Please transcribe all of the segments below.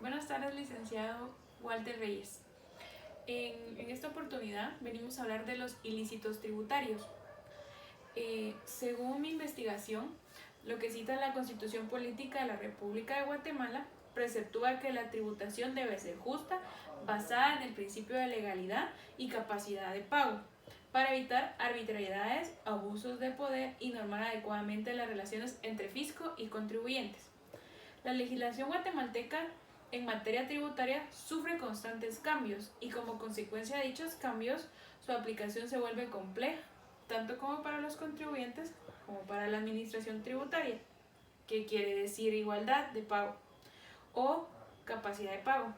Buenas tardes, licenciado Walter Reyes. En esta oportunidad venimos a hablar de los ilícitos tributarios. Según mi investigación, lo que cita la Constitución Política de la República de Guatemala preceptúa que la tributación debe ser justa, basada en el principio de legalidad y capacidad de pago, para evitar arbitrariedades, abusos de poder y normar adecuadamente las relaciones entre fisco y contribuyentes. La legislación guatemalteca en materia tributaria sufre constantes cambios y como consecuencia de dichos cambios su aplicación se vuelve compleja, tanto como para los contribuyentes como para la administración tributaria, que quiere decir igualdad de pago o capacidad de pago.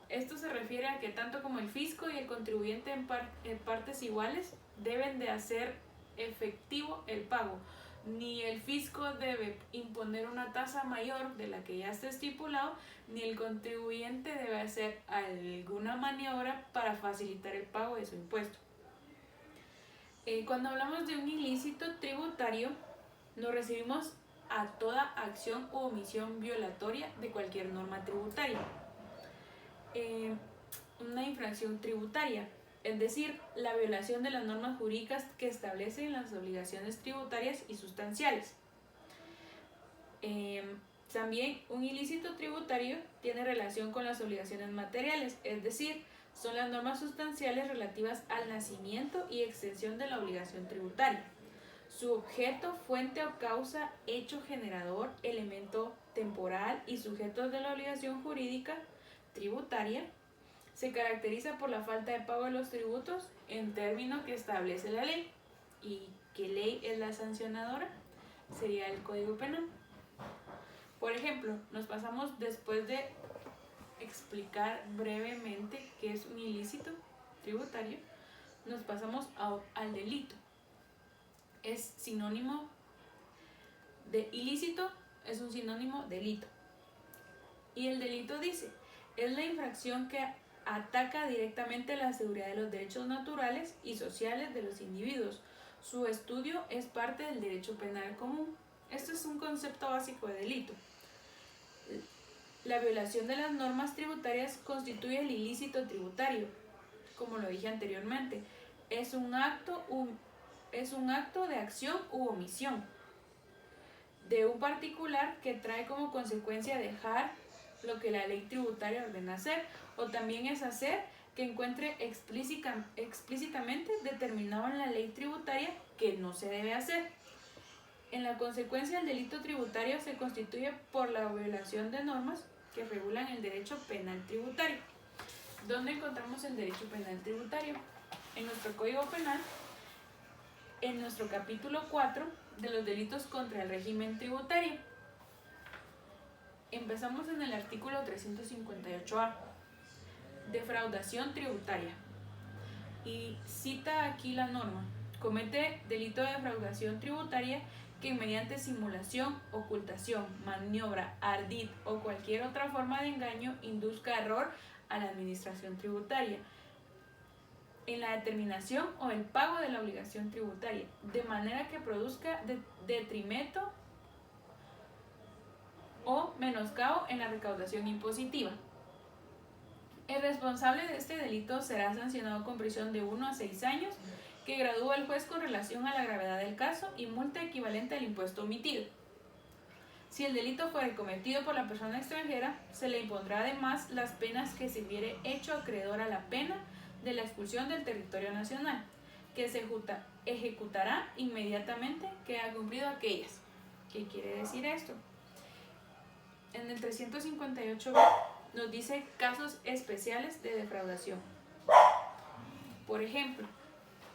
Esto se refiere a que tanto como el fisco y el contribuyente en partes iguales deben de hacer efectivo el pago. Ni el fisco debe imponer una tasa mayor de la que ya está estipulado, ni el contribuyente debe hacer alguna maniobra para facilitar el pago de su impuesto. Cuando hablamos de un ilícito tributario, nos referimos a toda acción u omisión violatoria de cualquier norma tributaria. Una infracción tributaria, es decir, la violación de las normas jurídicas que establecen las obligaciones tributarias y sustanciales. También un ilícito tributario tiene relación con las obligaciones materiales, es decir, son las normas sustanciales relativas al nacimiento y extensión de la obligación tributaria. Su objeto, fuente o causa, hecho generador, elemento temporal y sujetos de la obligación jurídica tributaria se caracteriza por la falta de pago de los tributos en términos que establece la ley. ¿Y qué ley es la sancionadora? Sería el Código Penal. Por ejemplo, nos pasamos, después de explicar brevemente qué es un ilícito tributario, nos pasamos al delito. Es sinónimo de ilícito, es un sinónimo de delito. Y el delito dice, es la infracción que ataca directamente la seguridad de los derechos naturales y sociales de los individuos. Su estudio es parte del derecho penal común. Esto es un concepto básico de delito. La violación de las normas tributarias constituye el ilícito tributario. Como lo dije anteriormente, es un acto de acción u omisión de un particular que trae como consecuencia dejar lo que la ley tributaria ordena hacer, o también es hacer que encuentre explícitamente determinado en la ley tributaria que no se debe hacer. En la consecuencia, el delito tributario se constituye por la violación de normas que regulan el derecho penal tributario. ¿Dónde encontramos el derecho penal tributario? En nuestro Código Penal, en nuestro capítulo 4 de los delitos contra el régimen tributario. Empezamos en el artículo 358A, defraudación tributaria. Y cita aquí la norma: comete delito de defraudación tributaria que mediante simulación, ocultación, maniobra, ardid o cualquier otra forma de engaño induzca error a la administración tributaria en la determinación o el pago de la obligación tributaria, de manera que produzca detrimento o menoscabo en la recaudación impositiva. El responsable de este delito será sancionado con prisión de 1 a 6 años, que gradúa el juez con relación a la gravedad del caso, y multa equivalente al impuesto omitido. Si el delito fuere cometido por la persona extranjera, se le impondrá además las penas que se hubiere hecho acreedor a la pena de la expulsión del territorio nacional, que se ejecutará inmediatamente que haya cumplido aquellas. ¿Qué quiere decir esto? En el 358 nos dice casos especiales de defraudación. Por ejemplo,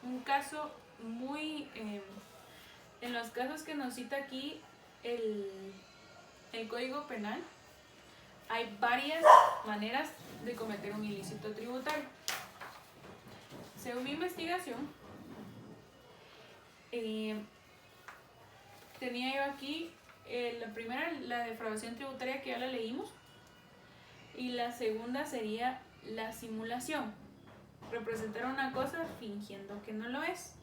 un caso muy... en los casos que nos cita aquí el Código Penal, hay varias maneras de cometer un ilícito tributario. Según mi investigación, tenía yo aquí la primera, la defraudación tributaria, que ya la leímos, y la segunda sería la simulación, representar una cosa fingiendo que no lo es.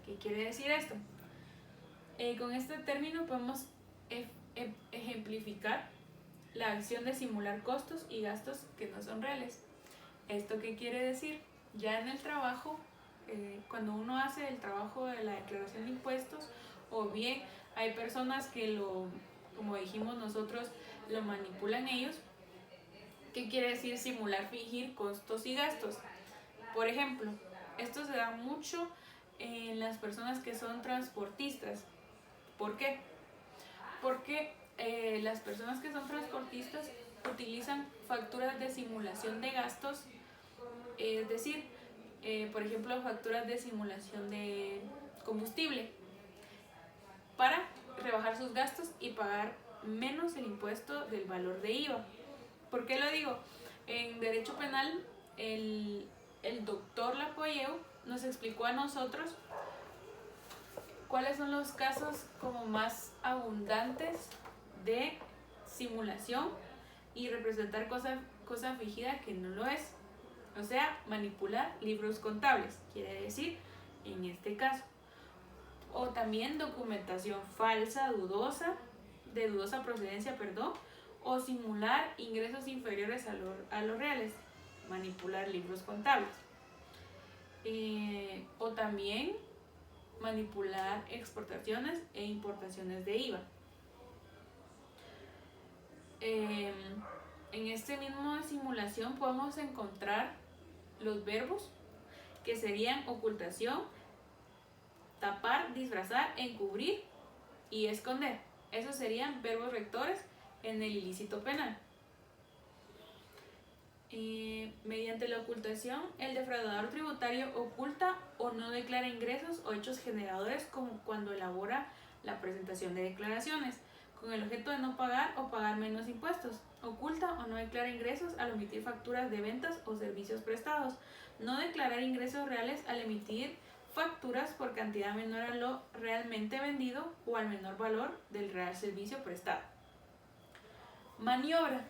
¿Qué quiere decir esto? Con este término podemos ejemplificar la acción de simular costos y gastos que no son reales. ¿Esto qué quiere decir? Ya en el trabajo, cuando uno hace el trabajo de la declaración de impuestos, o bien hay personas que como dijimos nosotros, lo manipulan ellos. ¿Qué quiere decir simular, fingir costos y gastos? Por ejemplo, esto se da mucho en las personas que son transportistas. ¿Por qué? Porque las personas que son transportistas utilizan facturas de simulación de gastos, es decir, por ejemplo, facturas de simulación de combustible para rebajar sus gastos y pagar menos el impuesto del valor de IVA. ¿Por qué lo digo? En Derecho Penal, el doctor Lapolleu nos explicó a nosotros cuáles son los casos como más abundantes de simulación y representar cosa fingida que no lo es. O sea, manipular libros contables, quiere decir, en este caso. O también documentación falsa, de dudosa procedencia, o simular ingresos inferiores a los reales, manipular libros contables. O también manipular exportaciones e importaciones de IVA. En este mismo de simulación podemos encontrar los verbos que serían ocultación, tapar, disfrazar, encubrir y esconder. Esos serían verbos rectores en el ilícito penal. Mediante la ocultación, el defraudador tributario oculta o no declara ingresos o hechos generadores, como cuando elabora la presentación de declaraciones, con el objeto de no pagar o pagar menos impuestos. Oculta o no declara ingresos al omitir facturas de ventas o servicios prestados. No declarar ingresos reales al emitir facturas por cantidad menor a lo realmente vendido o al menor valor del real servicio prestado. Maniobra.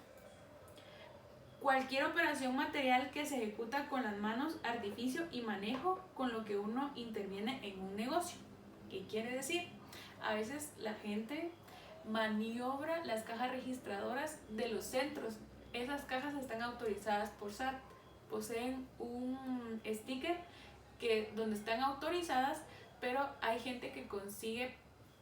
Cualquier operación material que se ejecuta con las manos, artificio y manejo con lo que uno interviene en un negocio. ¿Qué quiere decir? A veces la gente maniobra las cajas registradoras de los centros. Esas cajas están autorizadas por SAT. Poseen un sticker donde están autorizadas, pero hay gente que consigue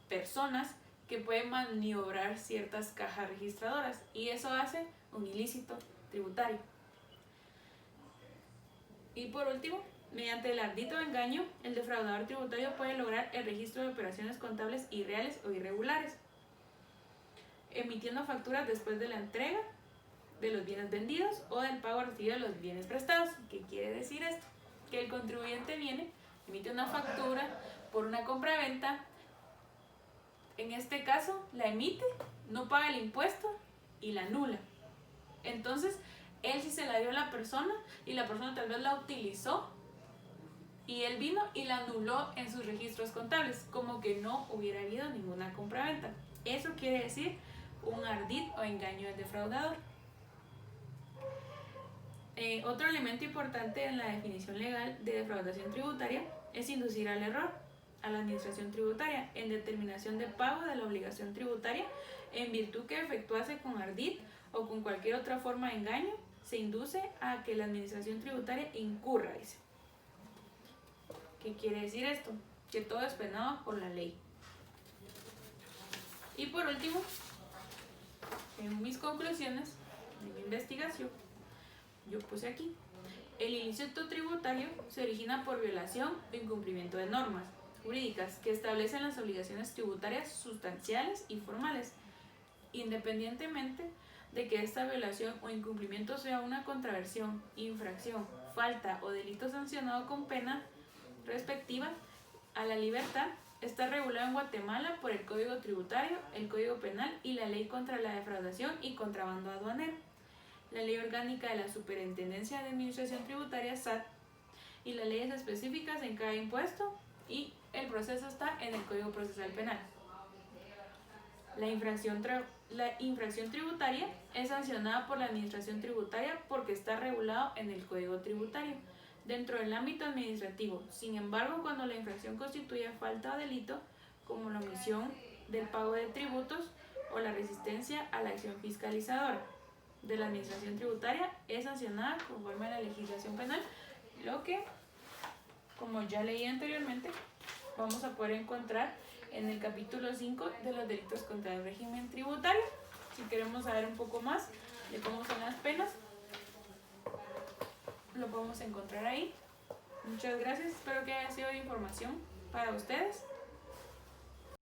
personas que pueden maniobrar ciertas cajas registradoras y eso hace un ilícito tributario. Y por último, mediante el ardito de engaño, el defraudador tributario puede lograr el registro de operaciones contables irreales o irregulares, emitiendo facturas después de la entrega de los bienes vendidos o del pago recibido de los bienes prestados. ¿Qué quiere decir esto? Que el contribuyente emite una factura por una compra-venta, en este caso la emite, no paga el impuesto y la anula. Entonces, él sí se la dio a la persona y la persona tal vez la utilizó y él vino y la anuló en sus registros contables, como que no hubiera habido ninguna compra-venta. Eso quiere decir un ardid o engaño del defraudador. Otro elemento importante en la definición legal de defraudación tributaria es inducir al error a la administración tributaria en determinación de pago de la obligación tributaria en virtud que efectuase con ardid o con cualquier otra forma de engaño, se induce a que la administración tributaria incurra, dice. ¿Qué quiere decir esto? Que todo es penado por la ley. Y por último, en mis conclusiones de mi investigación, yo puse aquí: el ilícito tributario se origina por violación o incumplimiento de normas jurídicas que establecen las obligaciones tributarias sustanciales y formales, independientemente de que esta violación o incumplimiento sea una contravención, infracción, falta o delito sancionado con pena respectiva a la libertad. Está regulado en Guatemala por el Código Tributario, el Código Penal y la Ley contra la Defraudación y Contrabando Aduanero, la Ley Orgánica de la Superintendencia de Administración Tributaria, SAT, y las leyes específicas en cada impuesto, y el proceso está en el Código Procesal Penal. La infracción tributaria es sancionada por la Administración Tributaria porque está regulado en el Código Tributario dentro del ámbito administrativo. Sin embargo, cuando la infracción constituye falta o delito, como la omisión del pago de tributos o la resistencia a la acción fiscalizadora de la administración tributaria es sancionada conforme a la legislación penal, lo que, como ya leí anteriormente, vamos a poder encontrar en el capítulo 5 de los delitos contra el régimen tributario. Si queremos saber un poco más de cómo son las penas, lo podemos encontrar ahí. Muchas gracias, espero que haya sido de información para ustedes.